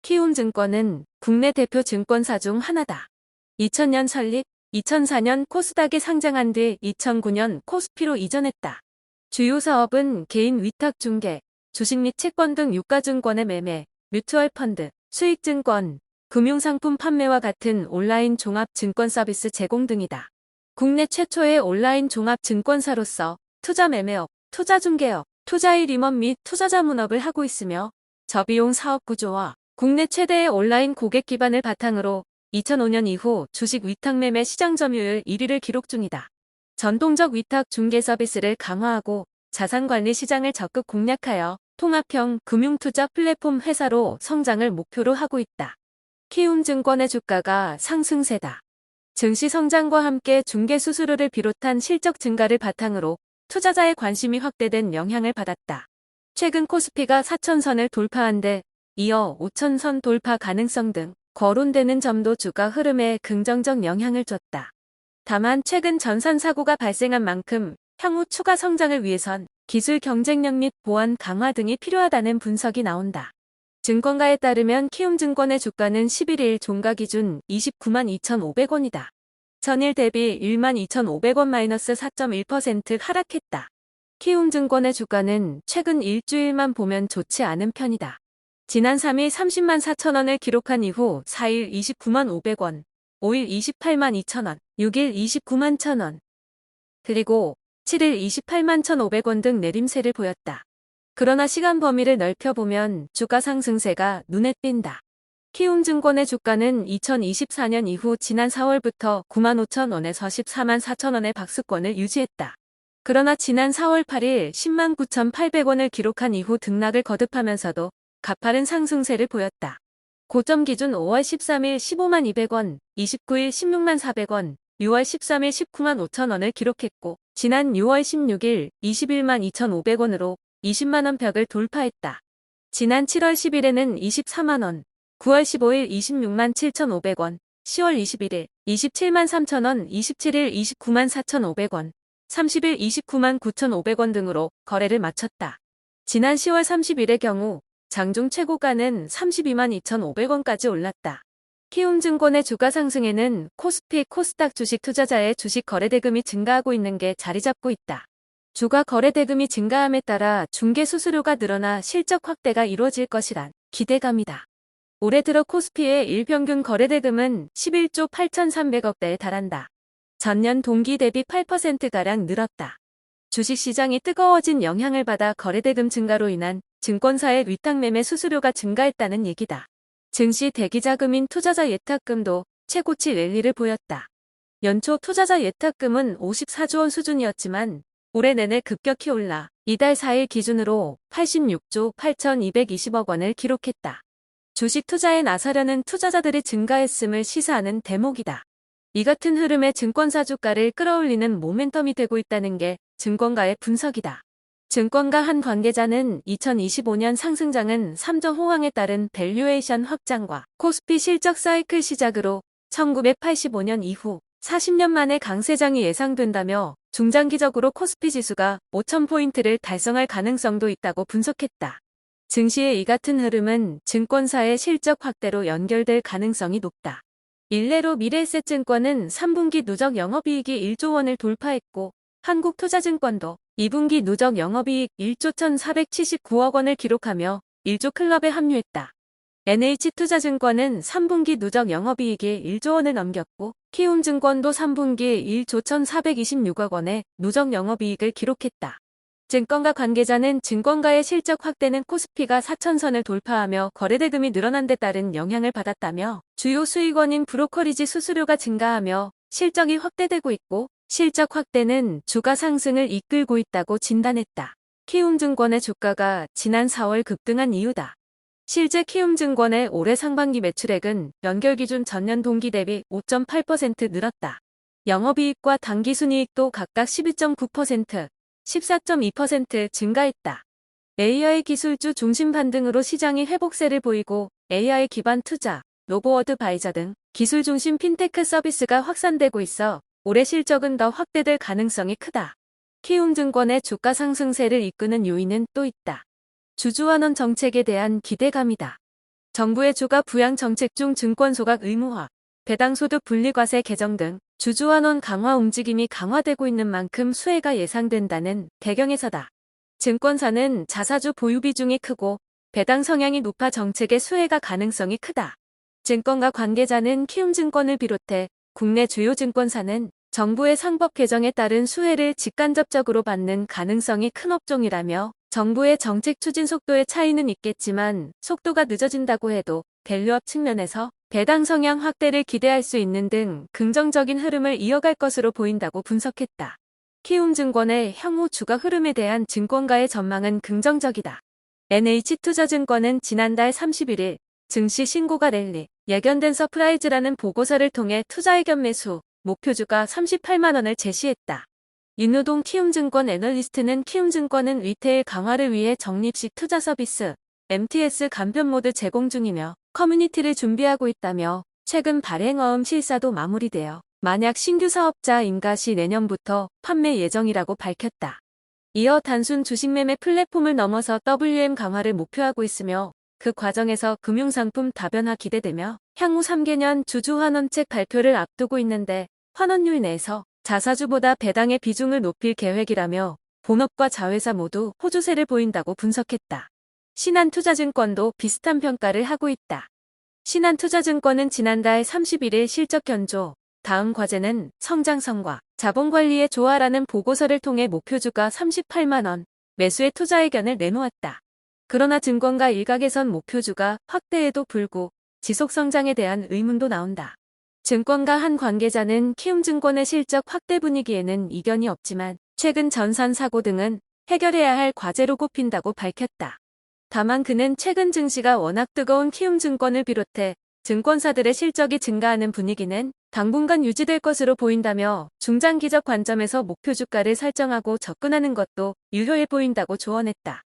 키움증권은 국내 대표 증권사 중 하나다. 2000년 설립, 2004년 코스닥에 상장한 뒤 2009년 코스피로 이전했다. 주요 사업은 개인 위탁 중개, 주식 및 채권 등 유가증권의 매매, 뮤추얼 펀드, 수익증권, 금융상품 판매와 같은 온라인 종합 증권 서비스 제공 등이다. 국내 최초의 온라인 종합 증권사로서 투자 매매업, 투자 중개업, 투자일 임업 및 투자자 문업을 하고 있으며 저비용 사업 구조와 국내 최대의 온라인 고객 기반을 바탕으로 2005년 이후 주식 위탁 매매 시장 점유율 1위를 기록 중이다. 전통적 위탁 중개 서비스를 강화하고 자산관리 시장을 적극 공략하여 통합형 금융투자 플랫폼 회사로 성장을 목표로 하고 있다. 키움증권의 주가가 상승세다. 증시 성장과 함께 중개 수수료를 비롯한 실적 증가를 바탕으로 투자자의 관심이 확대된 영향을 받았다. 최근 코스피가 4천선을 돌파한 데 이어 5천선 돌파 가능성 등 거론되는 점도 주가 흐름에 긍정적 영향을 줬다. 다만 최근 전산 사고가 발생한 만큼 향후 추가 성장을 위해선 기술 경쟁력 및 보안 강화 등이 필요하다는 분석이 나온다. 증권가에 따르면 키움증권의 주가는 11일 종가 기준 29만 2,500원이다. 전일 대비 1만 2,500원 마이너스 4.1% 하락했다. 키움증권의 주가는 최근 일주일만 보면 좋지 않은 편이다. 지난 3일 30만 4천원을 기록한 이후 4일 29만 500원, 5일 28만 2천원, 6일 29만 1천원, 그리고 7일 28만 1,500원 등 내림세를 보였다. 그러나 시간 범위를 넓혀보면 주가 상승세가 눈에 띈다. 키움증권의 주가는 2024년 이후 지난 4월부터 9만 5천원에서 14만 4천원의 박스권을 유지했다. 그러나 지난 4월 8일 10만 9,800원을 기록한 이후 등락을 거듭하면서도 가파른 상승세를 보였다. 고점 기준 5월 13일 15만 200원, 29일 16만 400원, 6월 13일 19만 5천원을 기록했고 지난 6월 16일 21만 2,500원으로 20만원 벽을 돌파했다. 지난 7월 10일에는 24만원, 9월 15일 26만 7,500원, 10월 21일 27만 3천원, 27일 29만 4,500원, 30일 29만 9,500원 등으로 거래를 마쳤다. 지난 10월 30일의 경우 장중 최고가는 32만 2,500원까지 올랐다. 키움증권의 주가 상승에는 코스피, 코스닥 주식 투자자의 주식 거래 대금이 증가하고 있는 게 자리 잡고 있다. 주가 거래 대금이 증가함에 따라 중개 수수료가 늘어나 실적 확대가 이루어질 것이란 기대감이다. 올해 들어 코스피의 일평균 거래 대금은 11조 8,300억대에 달한다. 전년 동기 대비 8%가량 늘었다. 주식시장이 뜨거워진 영향을 받아 거래대금 증가로 인한 증권사의 위탁매매 수수료가 증가했다는 얘기다. 증시 대기자금인 투자자 예탁금도 최고치 랠리를 보였다. 연초 투자자 예탁금은 54조 원 수준이었지만 올해 내내 급격히 올라 이달 4일 기준으로 86조 8,220억 원을 기록했다. 주식 투자에 나서려는 투자자들이 증가했음을 시사하는 대목이다. 이 같은 흐름에 증권사 주가를 끌어올리는 모멘텀이 되고 있다는 게 증권가의 분석이다. 증권가 한 관계자는 2025년 상승장은 삼정 호황에 따른 밸류에이션 확장과 코스피 실적 사이클 시작으로 1985년 이후 40년 만에 강세장이 예상된다며 중장기적으로 코스피 지수가 5,000포인트를 달성할 가능성도 있다고 분석했다. 증시의 이 같은 흐름은 증권사의 실적 확대로 연결될 가능성이 높다. 일례로 미래에셋증권은 3분기 누적 영업이익이 1조 원을 돌파했고 한국투자증권도 2분기 누적 영업이익 1조 1,479억 원을 기록하며 1조 클럽에 합류했다. NH투자증권은 3분기 누적 영업이익이 1조 원을 넘겼고 키움증권도 3분기 1조 1,426억 원의 누적 영업이익을 기록했다. 증권가 관계자는 증권가의 실적 확대는 코스피가 4천선을 돌파하며 거래대금이 늘어난 데 따른 영향을 받았다며 주요 수익원인 브로커리지 수수료가 증가하며 실적이 확대되고 있고 실적 확대는 주가 상승을 이끌고 있다고 진단했다. 키움증권의 주가가 지난 4월 급등한 이유다. 실제 키움증권의 올해 상반기 매출액은 연결 기준 전년 동기 대비 5.8% 늘었다. 영업이익과 당기순이익도 각각 12.9%, 14.2% 증가했다. AI 기술주 중심 반등으로 시장이 회복세를 보이고 AI 기반 투자, 로보어드바이저 등 기술 중심 핀테크 서비스가 확산되고 있어 올해 실적은 더 확대될 가능성이 크다. 키움증권의 주가 상승세를 이끄는 요인은 또 있다. 주주환원 정책에 대한 기대감이다. 정부의 주가 부양 정책 중 증권 소각 의무화, 배당 소득 분리과세 개정 등 주주환원 강화 움직임이 강화되고 있는 만큼 수혜가 예상된다는 배경에서다. 증권사는 자사주 보유 비중이 크고 배당 성향이 높아 정책의 수혜가 가능성이 크다. 증권가 관계자는 키움증권을 비롯해 국내 주요 증권사는 정부의 상법 개정에 따른 수혜를 직간접적으로 받는 가능성이 큰 업종이라며 정부의 정책 추진 속도의 차이는 있겠지만 속도가 늦어진다고 해도 밸류업 측면에서 배당 성향 확대를 기대할 수 있는 등 긍정적인 흐름을 이어갈 것으로 보인다고 분석했다. 키움증권의 향후 주가 흐름에 대한 증권가의 전망은 긍정적이다. NH투자증권은 지난달 31일 증시 신고가 랠리, 예견된 서프라이즈라는 보고서를 통해 투자의견 매수, 목표주가 38만원을 제시했다. 윤우동 키움증권 애널리스트는 키움증권은 리테일 강화를 위해 적립식 투자 서비스, MTS 간편 모드 제공 중이며 커뮤니티를 준비하고 있다며 최근 발행어음 실사도 마무리되어 만약 신규 사업자 인가 시 내년부터 판매 예정이라고 밝혔다. 이어 단순 주식 매매 플랫폼을 넘어서 WM 강화를 목표하고 있으며 그 과정에서 금융상품 다변화 기대되며 향후 3개년 주주환원책 발표를 앞두고 있는데 환원율 내에서 자사주보다 배당의 비중을 높일 계획이라며 본업과 자회사 모두 호주세를 보인다고 분석했다. 신한투자증권도 비슷한 평가를 하고 있다. 신한투자증권은 지난달 31일 실적 견조, 다음 과제는 성장성과 자본관리의 조화라는 보고서를 통해 목표주가 38만원, 매수의 투자 의견을 내놓았다. 그러나 증권가 일각에선 목표주가 확대에도 불구 지속성장에 대한 의문도 나온다. 증권가 한 관계자는 키움증권의 실적 확대 분위기에는 이견이 없지만 최근 전산 사고 등은 해결해야 할 과제로 꼽힌다고 밝혔다. 다만 그는 최근 증시가 워낙 뜨거운 키움증권을 비롯해 증권사들의 실적이 증가하는 분위기는 당분간 유지될 것으로 보인다며 중장기적 관점에서 목표 주가를 설정하고 접근하는 것도 유효해 보인다고 조언했다.